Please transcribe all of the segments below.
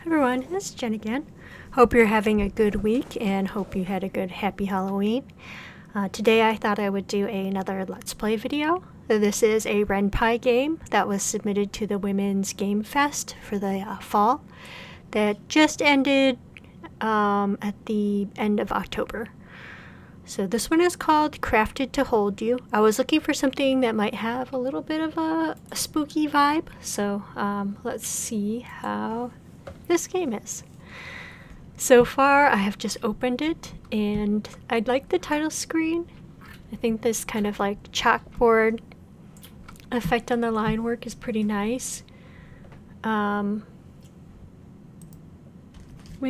Everyone, it's Jen again. Hope you're having a good week and hope you had a good happy Halloween. Today I thought I would do another Let's Play video. This is a RenPY game that was submitted to the Women's Game Fest for the fall that just ended at the end of October. So this one is called Crafted to Hold You. I was looking for something that might have a little bit of a spooky vibe, so let's see how this game is. So far I have just opened it and I like the title screen. I think this kind of like chalkboard effect on the line work is pretty nice. We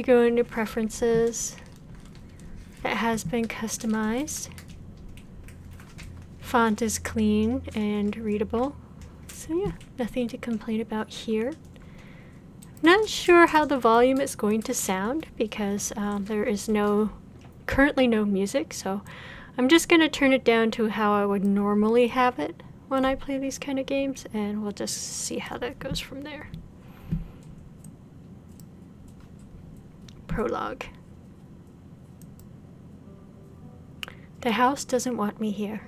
go into preferences. It has been customized. Font is clean and readable. So yeah, nothing to complain about here. Not sure how the volume is going to sound because there is currently no music, so I'm just going to turn it down to how I would normally have it when I play these kind of games, and we'll just see how that goes from there. Prologue. The house doesn't want me here.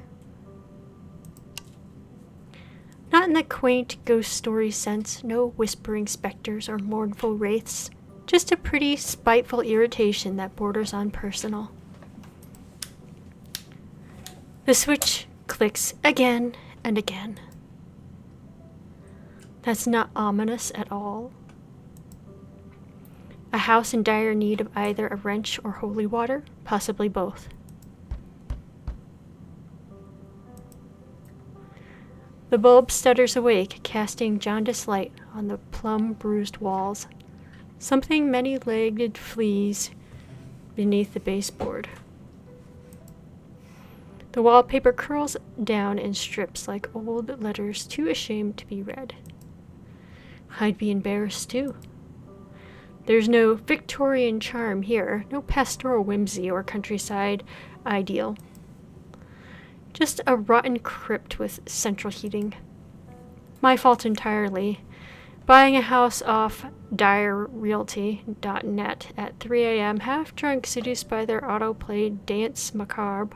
Not in the quaint ghost story sense, no whispering specters or mournful wraiths, just a pretty spiteful irritation that borders on personal. The switch clicks again and again. That's not ominous at all. A house in dire need of either a wrench or holy water, possibly both. The bulb stutters awake, casting jaundiced light on the plum-bruised walls. Something many-legged flees beneath the baseboard. The wallpaper curls down in strips like old letters too ashamed to be read. I'd be embarrassed too. There's no Victorian charm here, no pastoral whimsy or countryside ideal. Just a rotten crypt with central heating. My fault entirely. Buying a house off direrealty.net at 3 a.m., half drunk, seduced by their auto-played dance macabre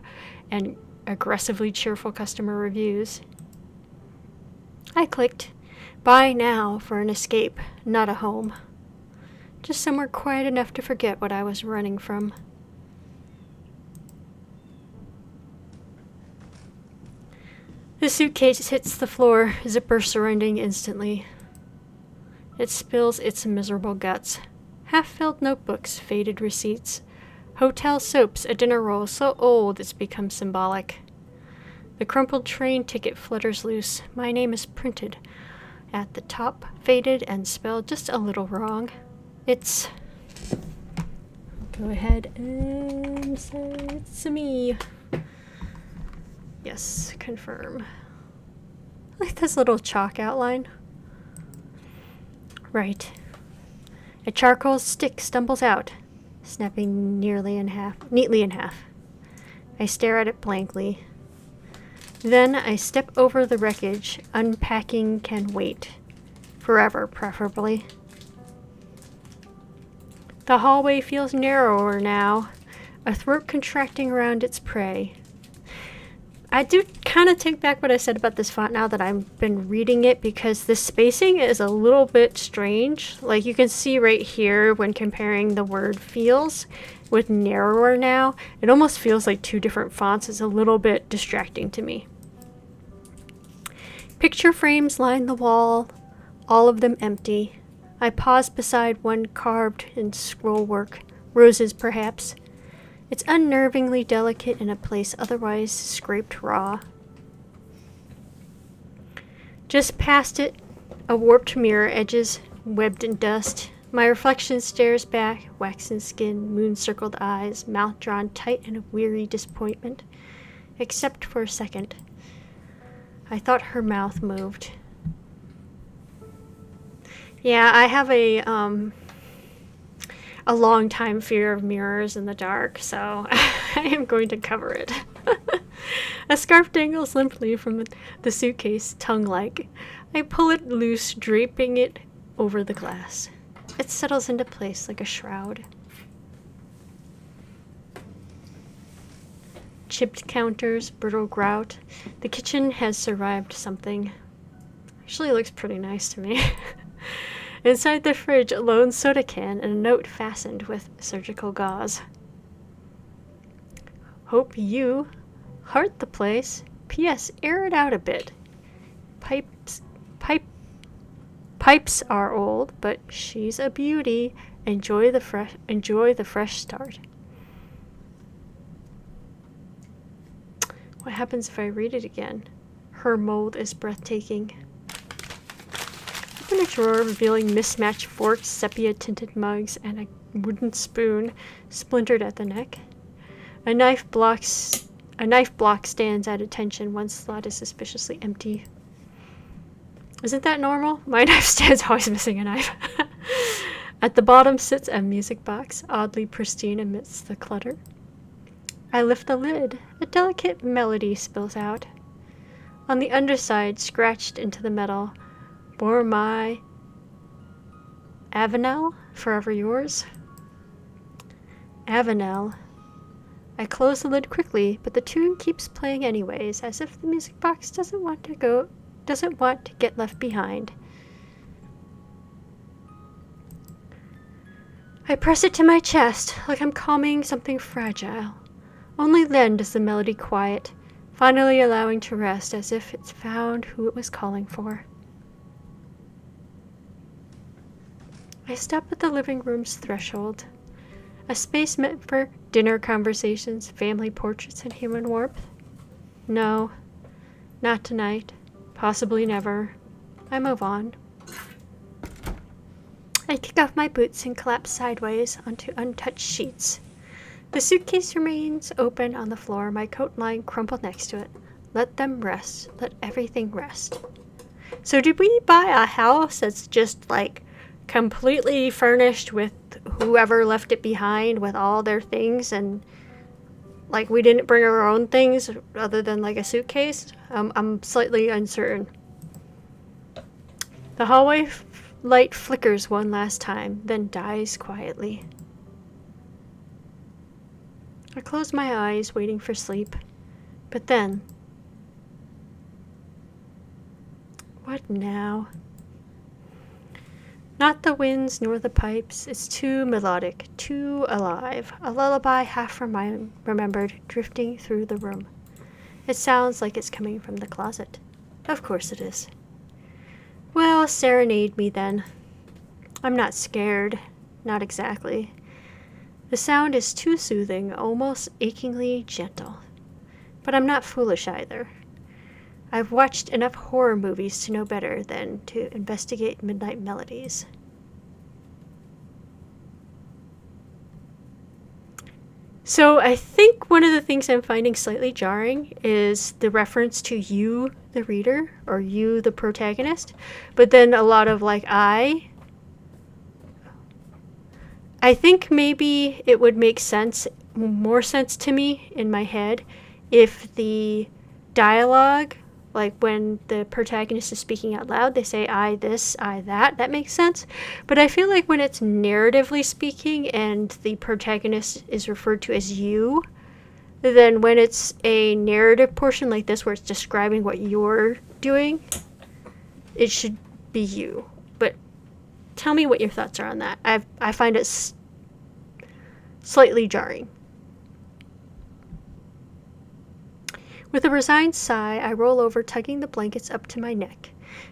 and aggressively cheerful customer reviews. I clicked buy now for an escape, not a home. Just somewhere quiet enough to forget what I was running from. The suitcase hits the floor, zipper surrendering instantly. It spills its miserable guts. Half-filled notebooks, faded receipts. Hotel soaps, a dinner roll so old it's become symbolic. The crumpled train ticket flutters loose. My name is printed at the top, faded and spelled just a little wrong. It's... Go ahead and say it's me. Yes, confirm. I like this little chalk outline. Right. A charcoal stick stumbles out, snapping neatly in half. I stare at it blankly. Then I step over the wreckage. Unpacking can wait. Forever, preferably. The hallway feels narrower now, a throat contracting around its prey. I do kind of take back what I said about this font now that I've been reading it, because the spacing is a little bit strange. Like you can see right here when comparing the word feels with narrower now, it almost feels like two different fonts. It's a little bit distracting to me. Picture frames line the wall, all of them empty. I pause beside one carved in scroll work, roses perhaps. It's unnervingly delicate in a place otherwise scraped raw. Just past it, a warped mirror edges webbed in dust. My reflection stares back, waxen skin, moon-circled eyes, mouth drawn tight in a weary disappointment. Except for a second. I thought her mouth moved. Yeah, I have a long time fear of mirrors in the dark, so I am going to cover it. A scarf dangles limply from the suitcase, tongue-like. I pull it loose, draping it over the glass. It settles into place like a shroud. Chipped counters, brittle grout. The kitchen has survived something. Actually looks pretty nice to me. Inside the fridge, a lone soda can and a note fastened with surgical gauze. Hope you heart the place. P.S. Air it out a bit. Pipes are old, but she's a beauty. Enjoy the fresh start. What happens if I read it again? Her mold is breathtaking. Open a drawer, revealing mismatched forks, sepia-tinted mugs, and a wooden spoon splintered at the neck. A knife block stands at attention. One slot is suspiciously empty. Isn't that normal? My knife stand's always missing a knife. At the bottom sits a music box, oddly pristine amidst the clutter. I lift the lid. A delicate melody spills out. On the underside, scratched into the metal, bore my Avenel, forever yours. Avenel. I close the lid quickly, but the tune keeps playing anyways, as if the music box doesn't want to get left behind. I press it to my chest, like I'm calming something fragile. Only then does the melody quiet, finally allowing to rest as if it's found who it was calling for. I stop at the living room's threshold, a space meant for dinner conversations, family portraits, and human warmth. No, not tonight, possibly never. I move on. I kick off my boots and collapse sideways onto untouched sheets. The suitcase remains open on the floor, my coat lying crumpled next to it. Let them rest. Let everything rest. So did we buy a house that's just like completely furnished with whoever left it behind with all their things, and like we didn't bring our own things other than like a suitcase? I'm slightly uncertain. The hallway light flickers one last time, then dies quietly. I close my eyes, waiting for sleep. But then... what now? Not the winds nor the pipes. It's too melodic, too alive. A lullaby half remembered, drifting through the room. It sounds like it's coming from the closet. Of course it is. Well, serenade me then. I'm not scared. Not exactly. The sound is too soothing, almost achingly gentle. But I'm not foolish either. I've watched enough horror movies to know better than to investigate midnight melodies. So I think one of the things I'm finding slightly jarring is the reference to you, the reader, or you, the protagonist. But then a lot of like I think maybe it would make more sense to me in my head if the dialogue, like when the protagonist is speaking out loud, they say I this, I that. That makes sense. But I feel like when it's narratively speaking and the protagonist is referred to as you, then when it's a narrative portion like this where it's describing what you're doing, it should be you. But tell me what your thoughts are on that. I find it slightly jarring. With a resigned sigh, I roll over, tugging the blankets up to my neck.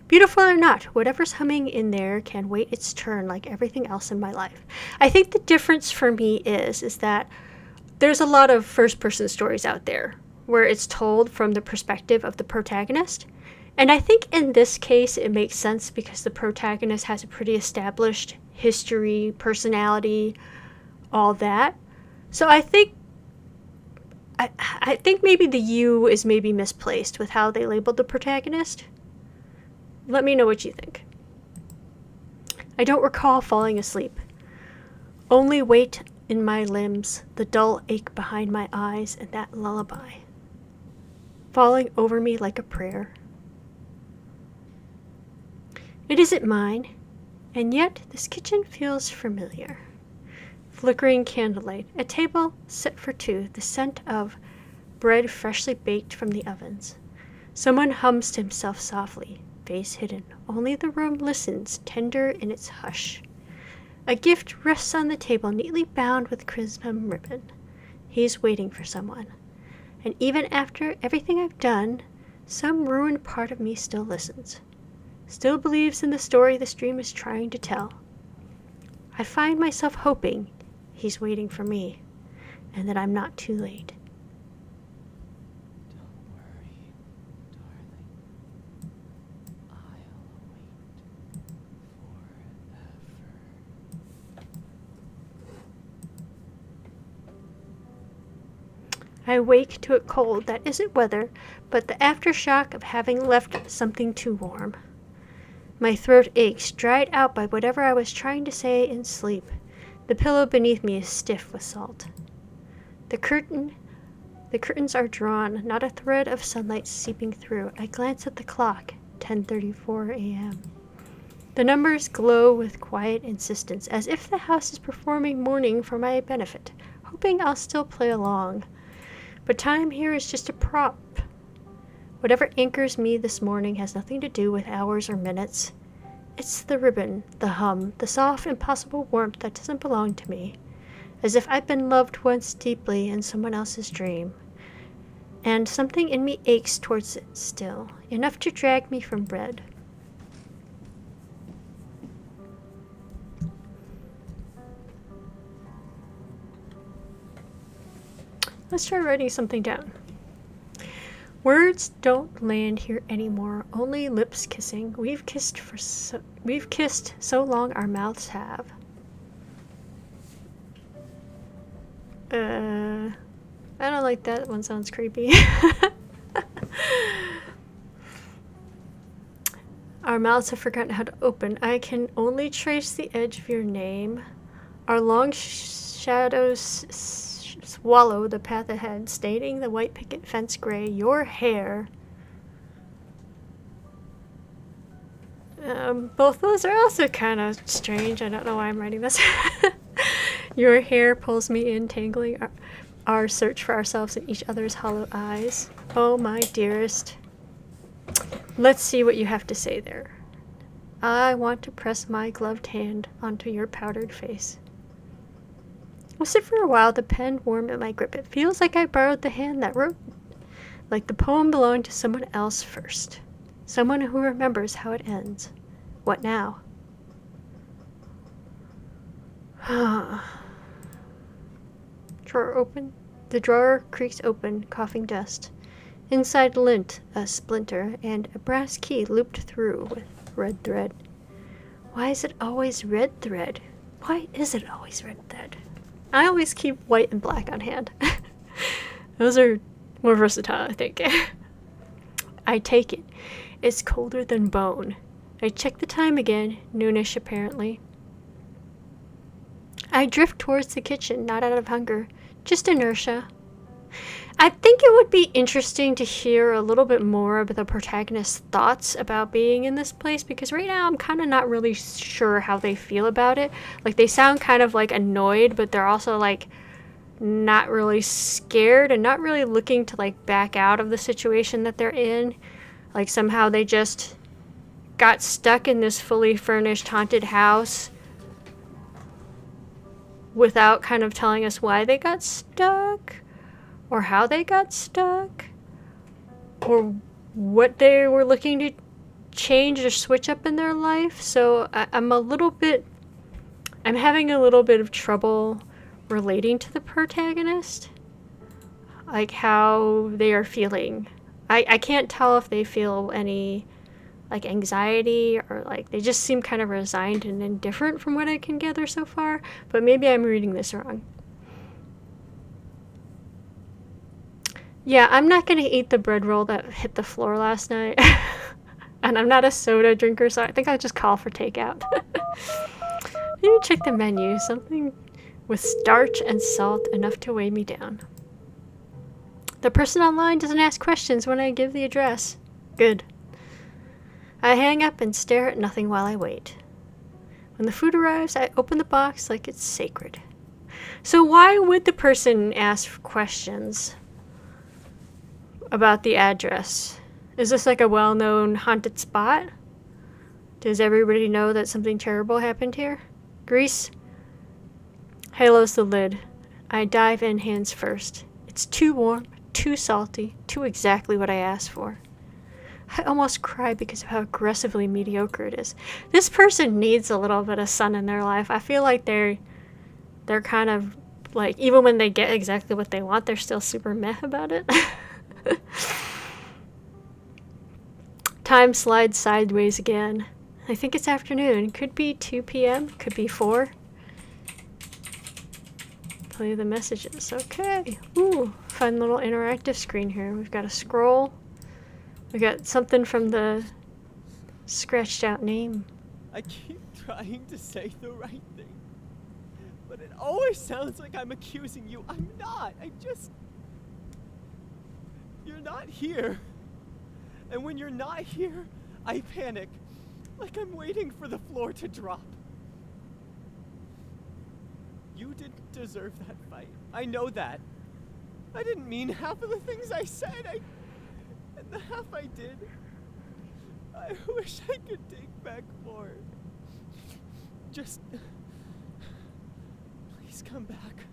Beautiful or not, whatever's humming in there can wait its turn like everything else in my life. I think the difference for me is that there's a lot of first-person stories out there where it's told from the perspective of the protagonist. And I think in this case it makes sense because the protagonist has a pretty established history, personality, all that. So I think maybe the you is maybe misplaced with how they labeled the protagonist. Let me know what you think. I don't recall falling asleep. Only weight in my limbs, the dull ache behind my eyes, and that lullaby falling over me like a prayer. It isn't mine. And yet this kitchen feels familiar. Flickering candlelight, a table set for two, the scent of bread freshly baked from the ovens. Someone hums to himself softly, face hidden. Only the room listens, tender in its hush. A gift rests on the table, neatly bound with crimson ribbon. He's waiting for someone. And even after everything I've done, some ruined part of me still listens. Still believes in the story the stream is trying to tell. I find myself hoping he's waiting for me, and that I'm not too late. Don't worry, darling. I'll wait forever. I wake to a cold that isn't weather, but the aftershock of having left something too warm. My throat aches, dried out by whatever I was trying to say in sleep. The pillow beneath me is stiff with salt. The curtains are drawn, not a thread of sunlight seeping through. I glance at the clock, 10:34 a.m. The numbers glow with quiet insistence, as if the house is performing mourning for my benefit, hoping I'll still play along. But time here is just a prop. Whatever anchors me this morning has nothing to do with hours or minutes. It's the ribbon, the hum, the soft, impossible warmth that doesn't belong to me. As if I've been loved once deeply in someone else's dream. And something in me aches towards it still, enough to drag me from bread. Let's try writing something down. Words don't land here anymore, only lips kissing. We've kissed so long our mouths have. I don't like that one, sounds creepy. Our mouths have forgotten how to open. I can only trace the edge of your name. Our long shadows swallow the path ahead, staining the white picket fence gray. Your hair. Both those are also kind of strange. I don't know why I'm writing this. Your hair pulls me in, tangling our search for ourselves in each other's hollow eyes. Oh, my dearest. Let's see what you have to say there. I want to press my gloved hand onto your powdered face. I'll sit for a while, the pen warm in my grip. It feels like I borrowed the hand that wrote, like the poem belonged to someone else first. Someone who remembers how it ends. What now? Drawer open. The drawer creaks open, coughing dust. Inside lint, a splinter, and a brass key looped through with red thread. Why is it always red thread? Why is it always red thread? I always keep white and black on hand. Those are more versatile, I think. I take it. It's colder than bone. I check the time again, noonish apparently. I drift towards the kitchen, not out of hunger, just inertia. I think it would be interesting to hear a little bit more about the protagonist's thoughts about being in this place, because right now I'm kind of not really sure how they feel about it. Like, they sound kind of like annoyed, but they're also like not really scared and not really looking to like back out of the situation that they're in. Like, somehow they just got stuck in this fully furnished haunted house without kind of telling us why they got stuck, or how they got stuck, or what they were looking to change or switch up in their life. So I'm having a little bit of trouble relating to the protagonist, like how they are feeling. I can't tell if they feel any like anxiety, or like they just seem kind of resigned and indifferent from what I can gather so far, but maybe I'm reading this wrong. Yeah, I'm not going to eat the bread roll that hit the floor last night. And I'm not a soda drinker, so I think I'll just call for takeout. You check the menu. Something with starch and salt, enough to weigh me down. The person online doesn't ask questions when I give the address. Good. I hang up and stare at nothing while I wait. When the food arrives, I open the box like it's sacred. So why would the person ask questions about the address? Is this like a well-known haunted spot? Does everybody know that something terrible happened here? Grease? Halo's the lid. I dive in hands first. It's too warm, too salty, too exactly what I asked for. I almost cry because of how aggressively mediocre it is. This person needs a little bit of sun in their life. I feel like they're kind of like, even when they get exactly what they want, they're still super meh about it. Time slides sideways again. I think it's afternoon. Could be 2 p.m., could be 4. Play the messages. Okay. Ooh, fun little interactive screen here. We've got a scroll. We got something from the scratched out name. I keep trying to say the right thing, but it always sounds like I'm accusing you. I'm not. You're not here. And when you're not here, I panic, like I'm waiting for the floor to drop. You didn't deserve that fight. I know that. I didn't mean half of the things I said. And the half I did, I wish I could take back more. Just please come back.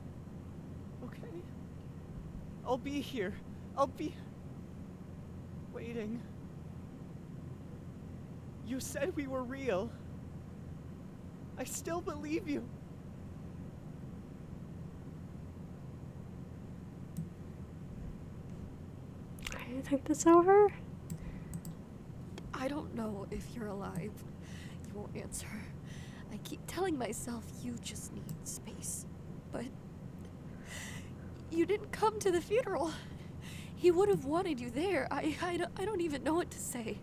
Okay? I'll be here. I'll be waiting. You said we were real. I still believe you. I think that's over. I don't know if you're alive. You won't answer. I keep telling myself you just need space. But you didn't come to the funeral. He would have wanted you there. I don't even know what to say.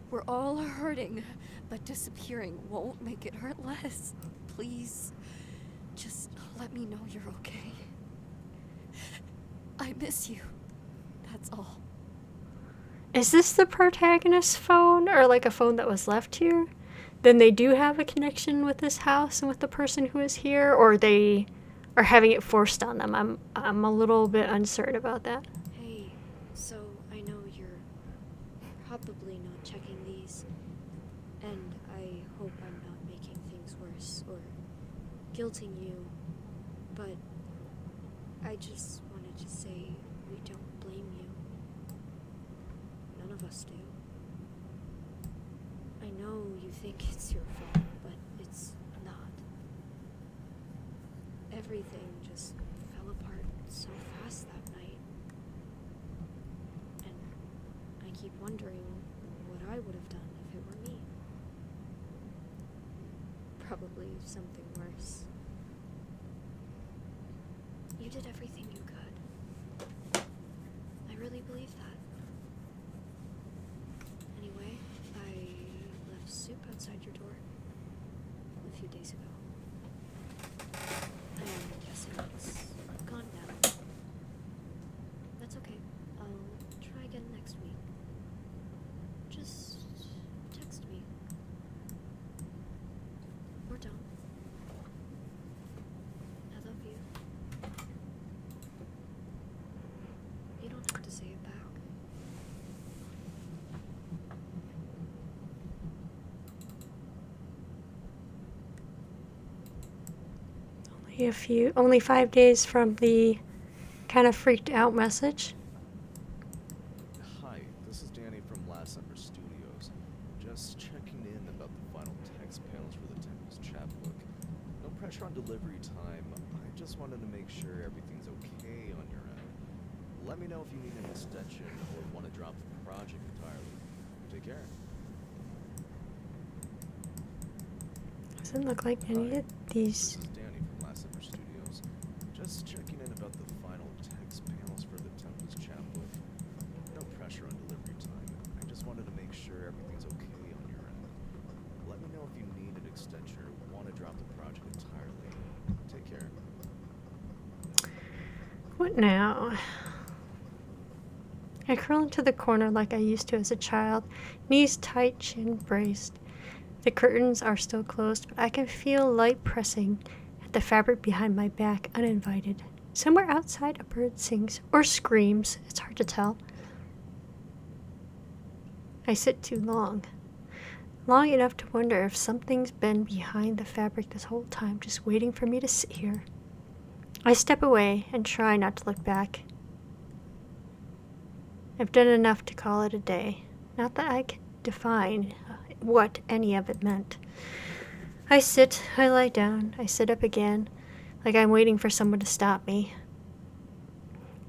We're all hurting, but disappearing won't make it hurt less. Please, just let me know you're okay. I miss you. That's all. Is this the protagonist's phone, or like a phone that was left here? Then they do have a connection with this house and with the person who is here, or they are having it forced on them. I'm a little bit uncertain about that. Hey, so I know you're probably not checking these, and I hope I'm not making things worse or guilting you, but I just wanted to say we don't blame you. None of us do. I know you think it's your fault, but it's not. Everything just fell apart so fast that night. And I keep wondering what I would have done if it were me. Probably something worse. You did everything you could. I really believe that. Anyway, I left soup outside your door a few days ago. I'm guessing it's gone now. That's okay. I'll try again next week. Just text me. Or don't. I love you. You don't have to say it back. Only 5 days from the kind of freaked out message. Hi, this is Danny from Last Summer Studios. Just checking in about the final text panels for the Temple's chapbook. No pressure on delivery time. I just wanted to make sure everything's okay on your end. Let me know if you need an extension or want to drop the project entirely. Take care. Doesn't look like any Hi, of these. This is Danny from Last Summer Studios. Just checking in about the final text panels for the Temple's chapbook. No pressure on delivery time. I just wanted to make sure everything's okay on your end. Let me know if you need an extension or want to drop the project entirely. Take care. What now? I curl into the corner like I used to as a child, knees tight, chin braced. The curtains are still closed, but I can feel light pressing at the fabric behind my back uninvited. Somewhere outside, a bird sings or screams. It's hard to tell. I sit too long. Long enough to wonder if something's been behind the fabric this whole time, just waiting for me to sit here. I step away and try not to look back. I've done enough to call it a day. Not that I can define what any of it meant. I sit, I lie down, I sit up again, like I'm waiting for someone to stop me.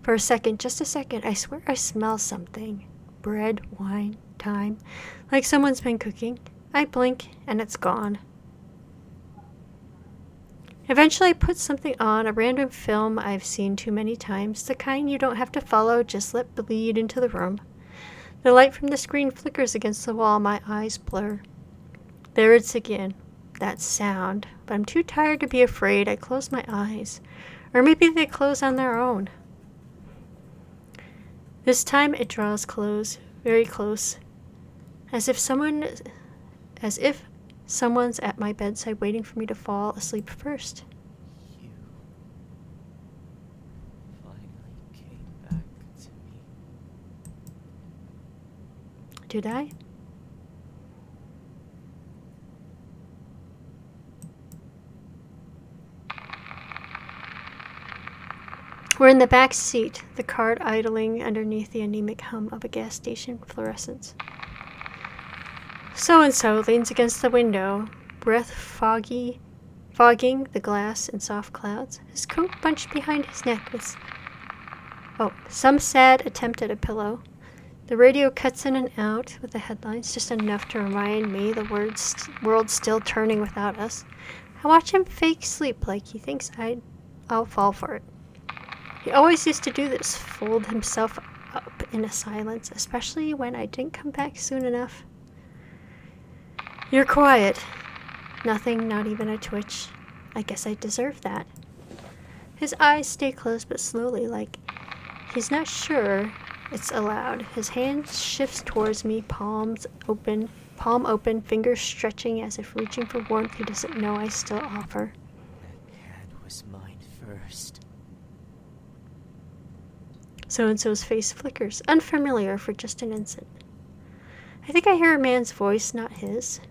For a second, just a second, I swear I smell something. Bread, wine, thyme, like someone's been cooking. I blink, and it's gone. Eventually, I put something on, a random film I've seen too many times, the kind you don't have to follow, just let bleed into the room. The light from the screen flickers against the wall, my eyes blur. There it's again, that sound, but I'm too tired to be afraid. I close my eyes, or maybe they close on their own. This time it draws close, very close, as if someone's at my bedside waiting for me to fall asleep first. You finally came back to me. Did I? We're in the back seat, the cart idling underneath the anemic hum of a gas station fluorescence. So-and-so leans against the window, breath fogging the glass in soft clouds, his coat bunched behind his neck with some sad attempt at a pillow. The radio cuts in and out with the headlines, just enough to remind me the world's still turning without us. I watch him fake sleep like he thinks I'll fall for it. He always used to do this, fold himself up in a silence, especially when I didn't come back soon enough. You're quiet. Nothing, not even a twitch. I guess I deserve that. His eyes stay closed but slowly, like he's not sure it's allowed. His hand shifts towards me, palm open, fingers stretching as if reaching for warmth he doesn't know I still offer. That hand was mine first. So-and-so's face flickers, unfamiliar for just an instant. I think I hear a man's voice, not his.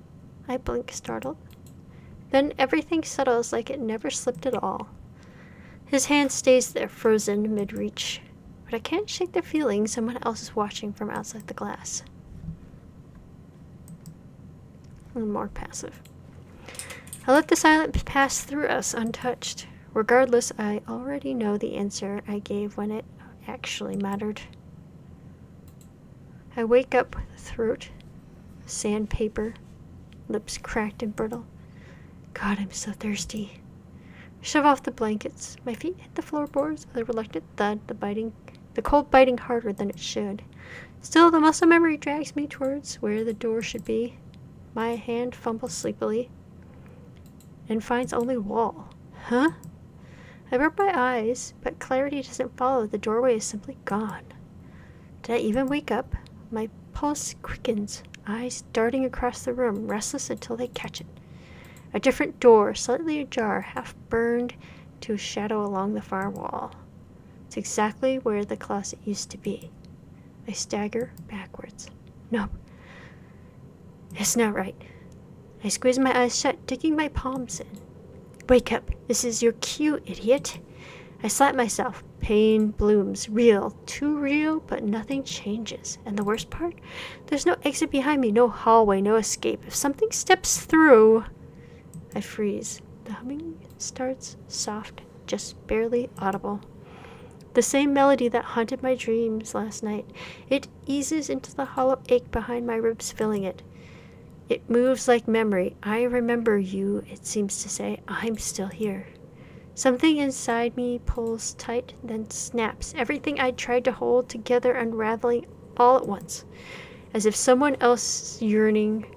I blink, startled. Then everything settles like it never slipped at all. His hand stays there, frozen mid-reach. But I can't shake the feeling someone else is watching from outside the glass. I'm more passive. I let the silence pass through us untouched. Regardless, I already know the answer I gave when it actually mattered. I wake up with a throat, sandpaper, lips cracked and brittle. God, I'm so thirsty. I shove off the blankets. My feet hit the floorboards with a reluctant thud, the cold biting harder than it should. Still, the muscle memory drags me towards where the door should be. My hand fumbles sleepily and finds only wall. Huh? I rub my eyes, but clarity doesn't follow. The doorway is simply gone. Did I even wake up? My pulse quickens, eyes darting across the room, restless until they catch it. A different door, slightly ajar, half burned to a shadow along the far wall. It's exactly where the closet used to be. I stagger backwards. Nope. It's not right. I squeeze my eyes shut, digging my palms in. Wake up. This is your cue, idiot. I slap myself. Pain blooms. Real. Too real, but nothing changes. And the worst part? There's no exit behind me, no hallway, no escape. If something steps through, I freeze. The humming starts soft, just barely audible. The same melody that haunted my dreams last night. It eases into the hollow ache behind my ribs, filling it. It moves like memory. I remember you, it seems to say. I'm still here. Something inside me pulls tight, then snaps. Everything I tried to hold together unraveling all at once. As if someone else's yearning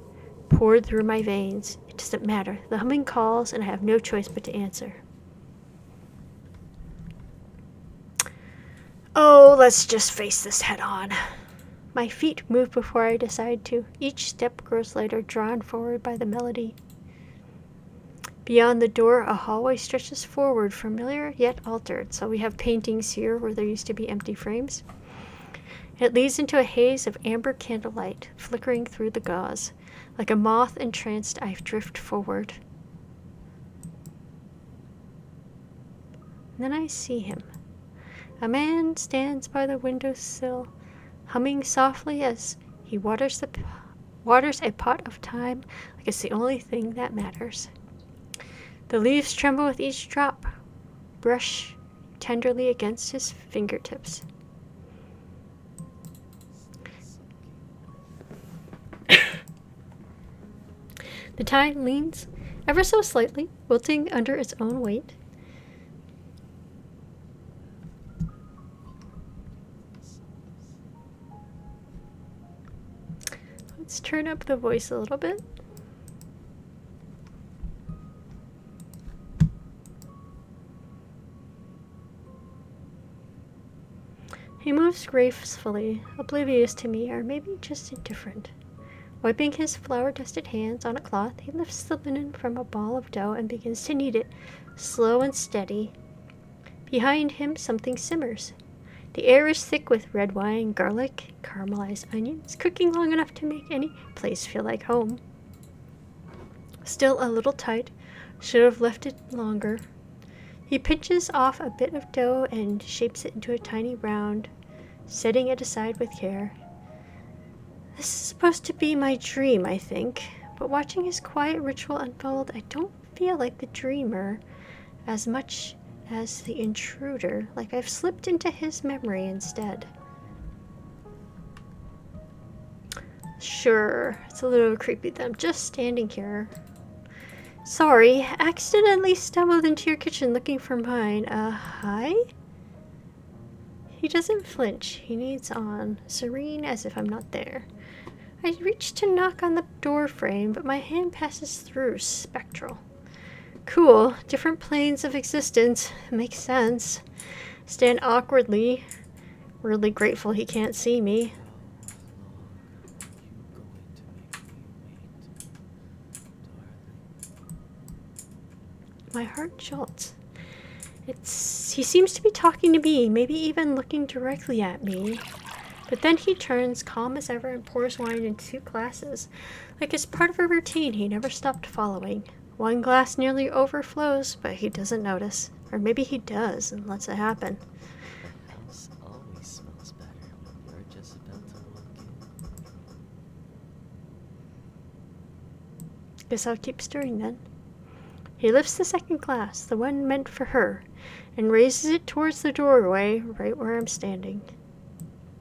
poured through my veins. It doesn't matter. The humming calls, and I have no choice but to answer. Oh, let's just face this head on. My feet move before I decide to. Each step grows lighter, drawn forward by the melody. Beyond the door, a hallway stretches forward, familiar yet altered. So we have paintings here where there used to be empty frames. It leads into a haze of amber candlelight, flickering through the gauze. Like a moth entranced, I drift forward. And then I see him. A man stands by the windowsill, humming softly as he waters a pot of time like it's the only thing that matters. The leaves tremble with each drop, brush tenderly against his fingertips. The tie leans ever so slightly, wilting under its own weight. Let's turn up the voice a little bit. He moves gracefully, oblivious to me, or maybe just indifferent. Wiping his flour-dusted hands on a cloth, he lifts the linen from a ball of dough and begins to knead it, slow and steady. Behind him, something simmers. The air is thick with red wine, garlic, caramelized onions, cooking long enough to make any place feel like home. Still a little tight, should have left it longer. He pinches off a bit of dough and shapes it into a tiny round, setting it aside with care. This is supposed to be my dream, I think, but watching his quiet ritual unfold, I don't feel like the dreamer as much as the intruder, like I've slipped into his memory instead. Sure, it's a little creepy that I'm just standing here. Sorry, accidentally stumbled into your kitchen looking for mine. Hi? He doesn't flinch. He kneads on, serene as if I'm not there. I reach to knock on the door frame, but my hand passes through, spectral. Cool, different planes of existence. Makes sense. Stand awkwardly, really grateful he can't see me. My heart jolts. He seems to be talking to me, maybe even looking directly at me. But then he turns, calm as ever, and pours wine in 2 glasses. Like it's part of a routine he never stopped following. One glass nearly overflows, but he doesn't notice. Or maybe he does and lets it happen. The house always smells better when you're just about to walk in. Guess I'll keep stirring then. He lifts the second glass, the one meant for her, and raises it towards the doorway, right where I'm standing.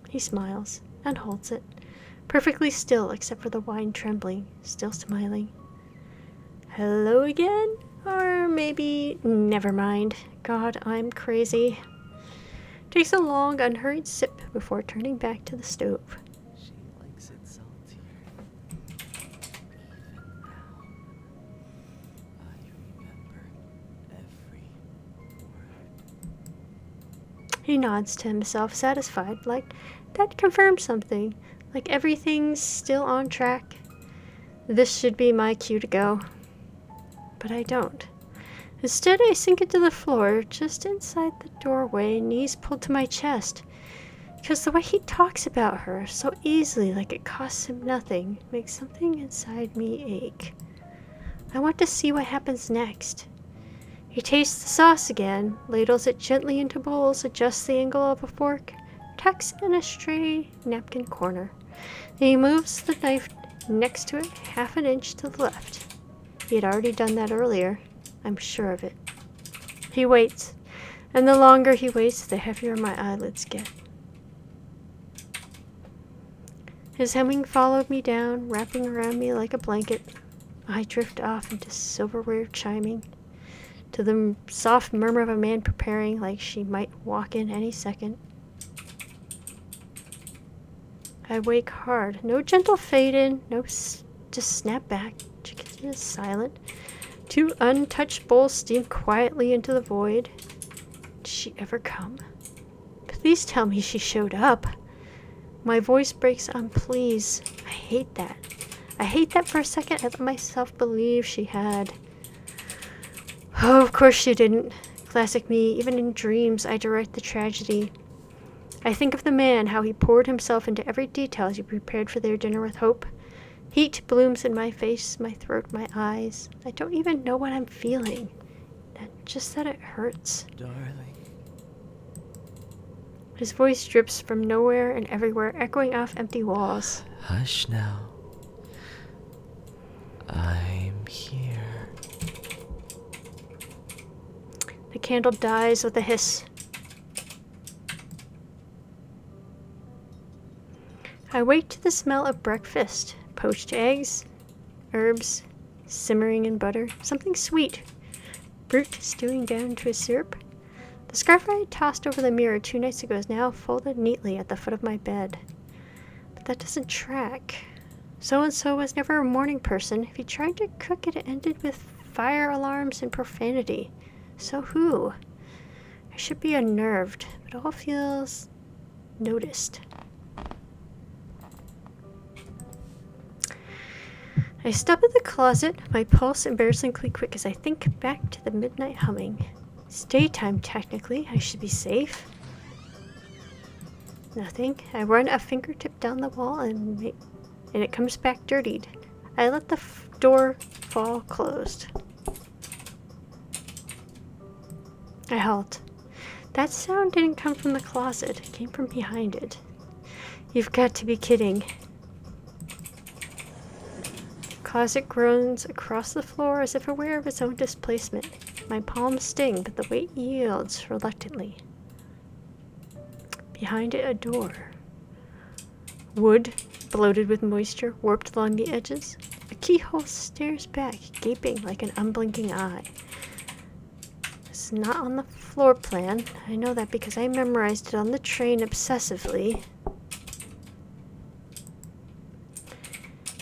He smiles and holds it, perfectly still except for the wine trembling, still smiling. Hello again? Or maybe, never mind. God, I'm crazy. Takes a long, unhurried sip before turning back to the stove. She likes it saltier. Even now, I remember every word. He nods to himself, satisfied, like that confirms something, like everything's still on track. This should be my cue to go. But I don't. Instead, I sink into the floor, just inside the doorway, knees pulled to my chest. Because the way he talks about her, so easily, like it costs him nothing, makes something inside me ache. I want to see what happens next. He tastes the sauce again, ladles it gently into bowls, adjusts the angle of a fork, tucks in a stray napkin corner. Then he moves the knife next to it 1/2 inch to the left. He had already done that earlier. I'm sure of it. He waits, and the longer he waits, the heavier my eyelids get. His humming followed me down, wrapping around me like a blanket. I drift off into silverware chiming, to the soft murmur of a man preparing like she might walk in any second. I wake hard. No gentle fade in, no just snap back. Chicken is silent. 2 untouched bowls steam quietly into the void. Did she ever come? Please tell me she showed up. My voice breaks on please. I hate that. I hate that for a second I let myself believe she had. Oh, of course she didn't. Classic me. Even in dreams, I direct the tragedy. I think of the man, how he poured himself into every detail as he prepared for their dinner with Hope. Heat blooms in my face, my throat, my eyes. I don't even know what I'm feeling. Just that it hurts. Darling. His voice drips from nowhere and everywhere, echoing off empty walls. Hush now. I'm here. The candle dies with a hiss. I wake to the smell of breakfast. Poached eggs, herbs, simmering in butter, something sweet. Fruit stewing down to a syrup. The scarf I had tossed over the mirror 2 nights ago is now folded neatly at the foot of my bed. But that doesn't track. So-and-so was never a morning person. If he tried to cook it, it ended with fire alarms and profanity. So who? I should be unnerved, but all feels noticed. I step in the closet, my pulse embarrassingly quick as I think back to the midnight humming. It's daytime, technically. I should be safe. Nothing. I run a fingertip down the wall and it comes back dirtied. I let the door fall closed. I halt. That sound didn't come from the closet. It came from behind it. You've got to be kidding. The closet groans across the floor as if aware of its own displacement. My palms sting, but the weight yields reluctantly. Behind it, a door. Wood, bloated with moisture, warped along the edges. A keyhole stares back, gaping like an unblinking eye. It's not on the floor plan. I know that because I memorized it on the train obsessively.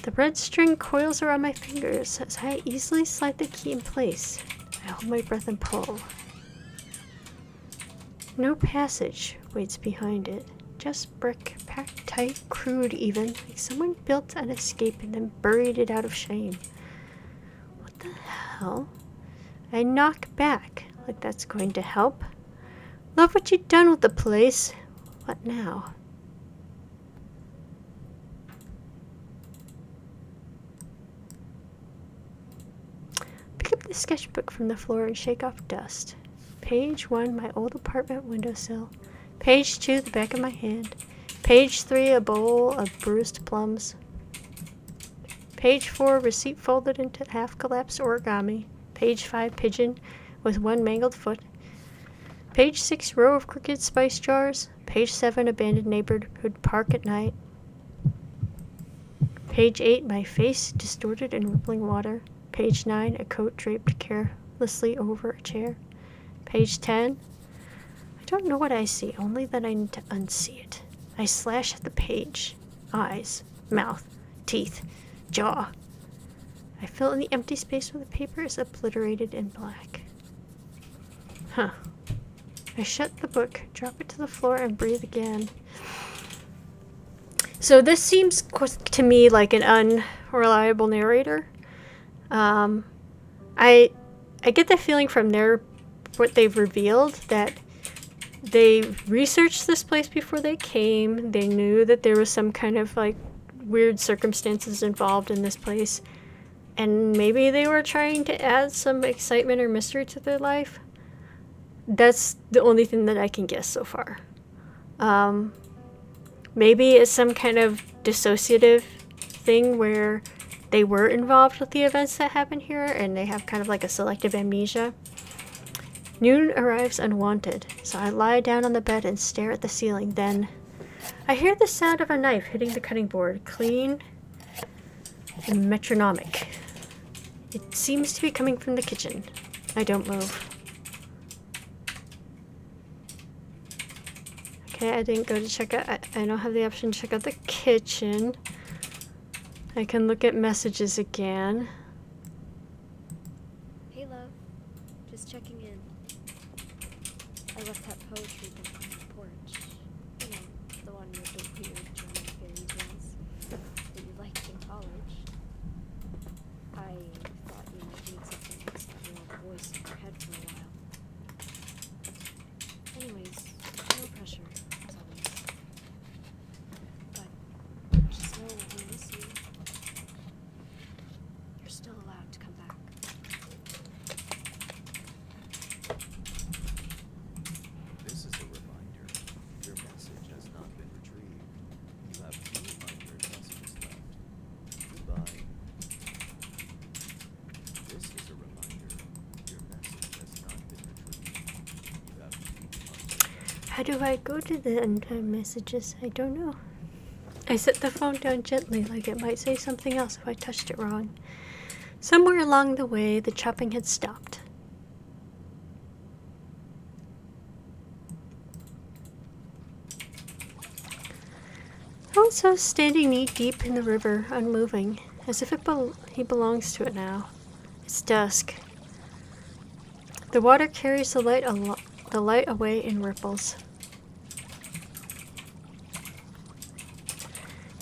The red string coils around my fingers as I easily slide the key in place. I hold my breath and pull. No passage waits behind it. Just brick, packed tight, crude even, like someone built an escape and then buried it out of shame. What the hell? I knock back, like that's going to help. Love what you've done with the place. What now? Pick up the sketchbook from the floor and shake off dust. Page 1, my old apartment windowsill. Page 2, the back of my hand. Page 3, a bowl of bruised plums. Page 4, receipt folded into half-collapsed origami. Page 5, pigeon with one mangled foot. Page 6, row of crooked spice jars. Page 7, abandoned neighborhood park at night. Page 8, my face distorted in rippling water. Page 9, a coat draped carelessly over a chair. Page 10, I don't know what I see, only that I need to unsee it. I slash at the page. Eyes, mouth, teeth, jaw. I fill in the empty space where the paper is obliterated in black. Huh. I shut the book, drop it to the floor, and breathe again. So this seems to me like an unreliable narrator. I get the feeling from what they've revealed that they researched this place before they came. They knew that there was some kind of like weird circumstances involved in this place, and maybe they were trying to add some excitement or mystery to their life. That's the only thing that I can guess so far. Maybe it's some kind of dissociative thing where they were involved with the events that happened here and they have kind of like a selective amnesia. Noon arrives unwanted, so I lie down on the bed and stare at the ceiling. Then I hear the sound of a knife hitting the cutting board, clean and metronomic. It seems to be coming from the kitchen. I don't move. Okay, I didn't go to check out. I don't have the option to check out the kitchen. I can look at messages again. Hey, love. Just checking in. I left that poetry book on the porch. You know, the one with the weird German fairy tales that you liked in college. I thought you might need something to stop your own voice in your head for a while. Anyways, no pressure, as always. But just know we miss you. You're still allowed to come back. This is a reminder. Your message has not been retrieved. You have 200 messages left. Goodbye. This is a reminder. Your message has not been retrieved. You have 200. How do I go to the end of messages? I don't know. I set the phone down gently, like it might say something else if I touched it wrong. Somewhere along the way, the chopping had stopped. Also standing knee-deep in the river, unmoving, as if he belongs to it now. It's dusk. The water carries the light away in ripples.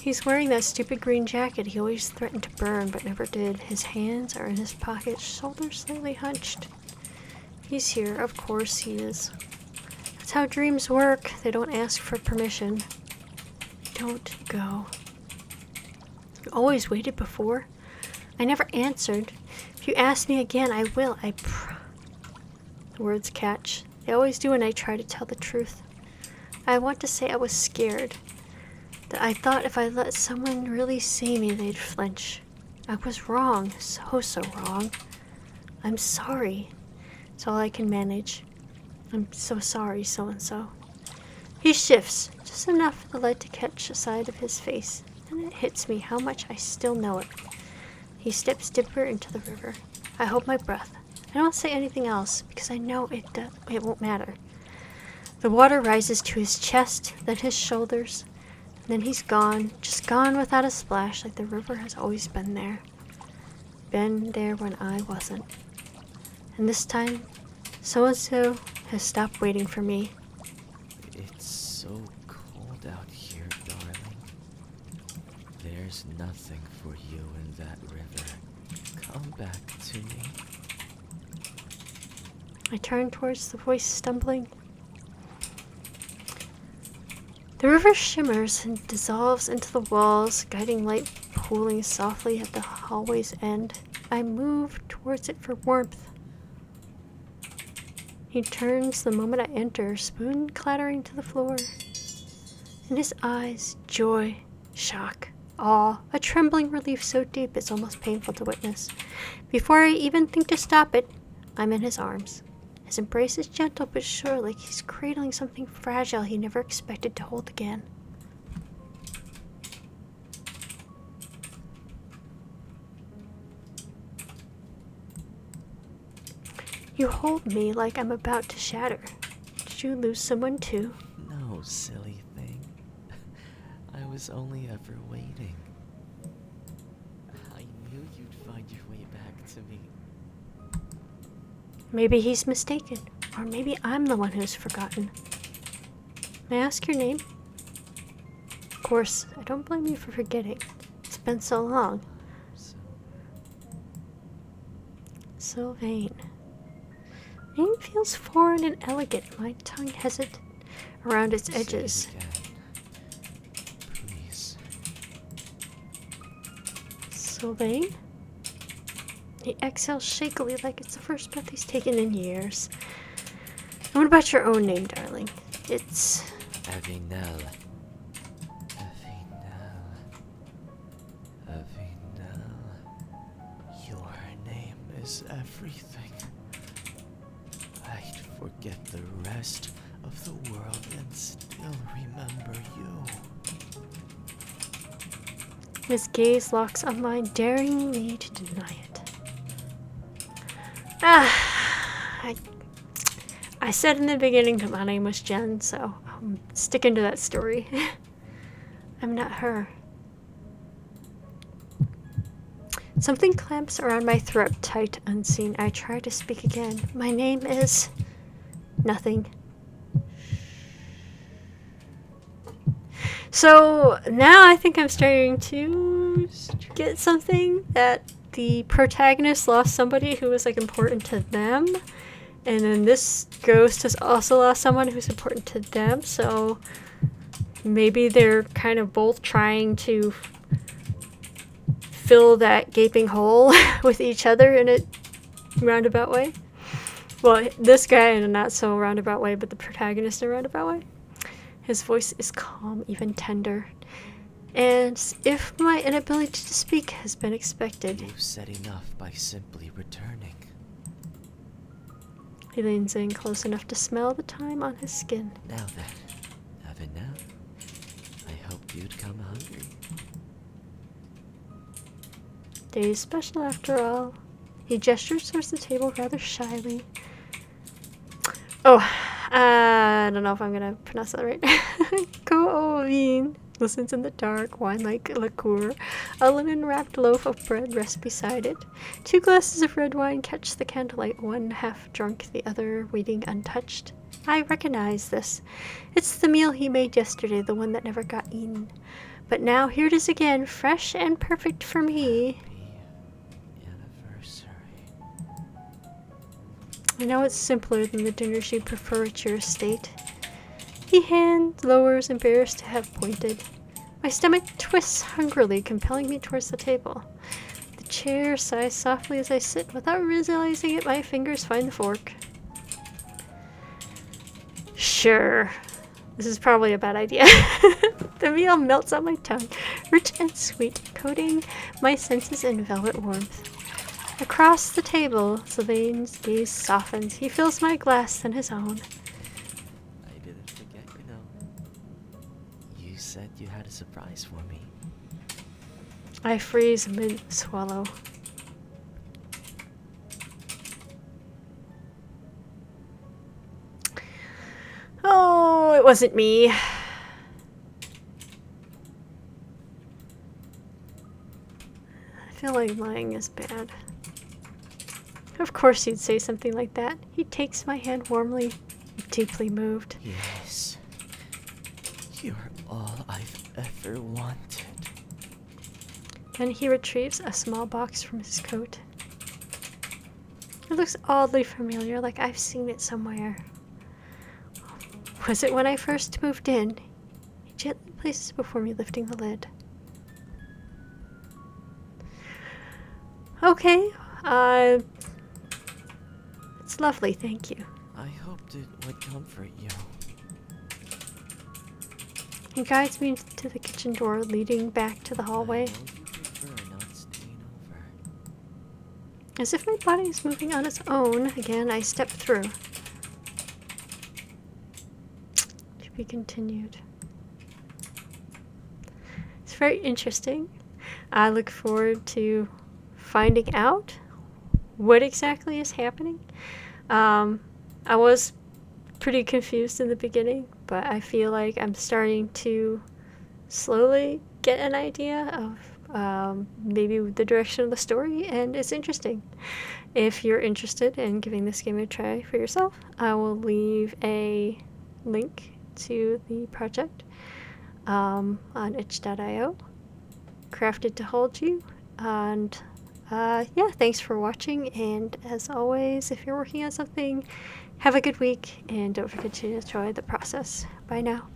He's wearing that stupid green jacket he always threatened to burn but never did. His hands are in his pockets, shoulders slightly hunched. He's here, of course he is. That's how dreams work. They don't ask for permission. Don't go. You always waited before. I never answered. If you ask me again, I will. The words catch. They always do when I try to tell the truth. I want to say I was scared. That I thought if I let someone really see me, they'd flinch. I was wrong. So wrong. I'm sorry. It's all I can manage. I'm so sorry, so-and-so. He shifts, just enough for the light to catch a side of his face. Then it hits me how much I still know it. He steps deeper into the river. I hold my breath. I don't say anything else, because I know it won't matter. The water rises to his chest, then his shoulders. Then he's gone, just gone without a splash, like the river has always been there. Been there when I wasn't. And this time, so-and-so has stopped waiting for me. It's so cold out here, darling. There's nothing for you in that river. Come back to me. I turn towards the voice, stumbling. The river shimmers and dissolves into the walls, guiding light pooling softly at the hallway's end. I move towards it for warmth. He turns the moment I enter, spoon clattering to the floor. In his eyes, joy, shock, awe, a trembling relief so deep it's almost painful to witness. Before I even think to stop it, I'm in his arms. His embrace is gentle but sure, like he's cradling something fragile he never expected to hold again. You hold me like I'm about to shatter. Did you lose someone too? No, silly thing. I was only ever waiting. I knew you'd find your way back to me. Maybe he's mistaken, or maybe I'm the one who's forgotten. May I ask your name? Of course, I don't blame you for forgetting. It's been so long. Sylvain. Name feels foreign and elegant. My tongue hesitates around its edges. Say it again. Please. Sylvain? He exhales shakily like it's the first breath he's taken in years. And what about your own name, darling? It's... Avinel. Avinel. Your name is everything. I'd forget the rest of the world and still remember you. His gaze locks on mine, daring me to deny it. I said in the beginning that my name was Jen, so I'm sticking to that story. I'm not her. Something clamps around my throat, tight, unseen. I try to speak again. My name is... nothing. So now I think I'm starting to get something that the protagonist lost somebody who was like important to them, and then this ghost has also lost someone who's important to them. So maybe they're kind of both trying to fill that gaping hole with each other in a roundabout way. Well, this guy in a not so roundabout way, but the protagonist in a roundabout way. His voice is calm, even tender. And if my inability to speak has been expected. You said enough by simply returning. He leans in close enough to smell the thyme on his skin. Now then, have it now. I hoped you'd come hungry. Day is special after all. He gestures towards the table rather shyly. Oh, I don't know if I'm gonna pronounce that right. Ko'ovin listens in the dark, wine like liqueur. A linen-wrapped loaf of bread rests beside it. 2 glasses of red wine catch the candlelight, one half drunk, the other waiting untouched. I recognize this. It's the meal he made yesterday, the one that never got eaten. But now here it is again, fresh and perfect for me. Anniversary. I know it's simpler than the dinners you prefer at your estate. He hand lowers, embarrassed to have pointed. My stomach twists hungrily, compelling me towards the table. The chair sighs softly as I sit. Without realizing it, my fingers find the fork. Sure. This is probably a bad idea. The meal melts on my tongue, rich and sweet, coating my senses in velvet warmth. Across the table, Sylvain's gaze softens. He fills my glass and his own. I didn't forget, you know. You said you had a surprise for me. I freeze mid-swallow. Oh, it wasn't me. I feel like lying is bad. Of course you'd say something like that. He takes my hand warmly, deeply moved. Yes. You're all I've ever wanted. Then he retrieves a small box from his coat. It looks oddly familiar, like I've seen it somewhere. Was it when I first moved in? He gently places it before me, lifting the lid. Okay, it's lovely, thank you. I hoped it would comfort you. He guides me to the kitchen door, leading back to the hallway. I know you prefer not staying over. As if my body is moving on its own, again I step through. To be continued. It's very interesting. I look forward to finding out what exactly is happening. I was pretty confused in the beginning, but I feel like I'm starting to slowly get an idea of maybe the direction of the story, and it's interesting. If you're interested in giving this game a try for yourself, I will leave a link to the project on itch.io, crafted to hold you, and yeah, thanks for watching, and as always, if you're working on something, have a good week, and don't forget to enjoy the process. Bye now.